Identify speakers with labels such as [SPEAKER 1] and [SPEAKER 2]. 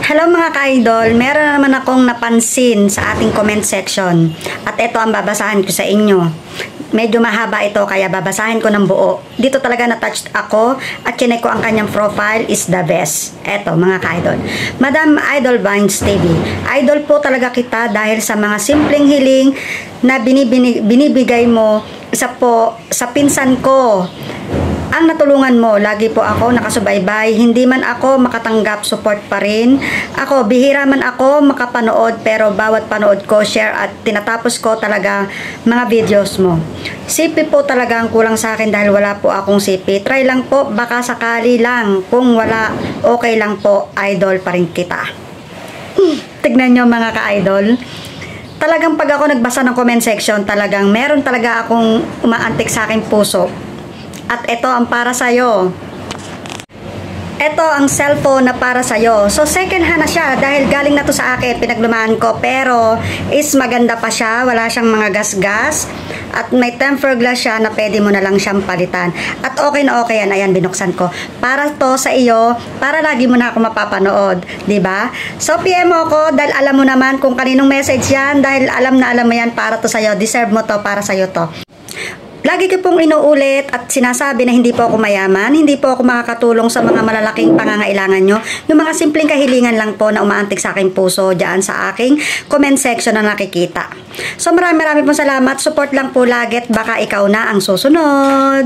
[SPEAKER 1] Hello mga ka-idol, meron na naman akong napansin sa ating comment section at ito ang babasahin ko sa inyo. Medyo mahaba ito kaya babasahin ko ng buo. Dito talaga na-touched ako at chinek ko ang kanyang profile is the best. Eto mga ka-idol. Madam Idol Vines TV, idol po talaga kita dahil sa mga simpleng hiling na binibigay mo sa pinsan ko. Ang natulungan mo, lagi po ako nakasubaybay, hindi man ako makatanggap, support pa rin. Ako, bihira man ako makapanood, pero bawat panood ko, share at tinatapos ko talaga mga videos mo. CP po talaga ang kulang sa akin dahil wala po akong CP. Try lang po, baka sakali lang. Kung wala, okay lang po, idol pa rin kita. Tignan nyo mga ka-idol. Talagang pag ako nagbasa ng comment section, talagang meron talaga akong umaantik sa aking puso. At ito ang para sa'yo. Ito ang cellphone na para sa'yo. So, second hand na siya dahil galing na to sa akin, pinaglumaan ko. Pero, is maganda pa siya. Wala siyang mga gas-gas. At may tempered glass siya na pwede mo na lang siyang palitan. At okay na okay yan. Ayan, binuksan ko. Para to sa iyo, para lagi mo na ako mapapanood. Diba? So, PM mo ako dahil alam mo naman kung kaninong message yan. Dahil alam na alam mo yan para to sa'yo. Deserve mo to, para sa'yo to. Lagi ko pong inuulit at sinasabi na hindi po ako mayaman, hindi po ako makakatulong sa mga malalaking pangangailangan nyo. Yung mga simpleng kahilingan lang po na umaantik sa aking puso dyan sa aking comment section na nakikita. So marami pong salamat. Support lang po lagi at baka ikaw na ang susunod.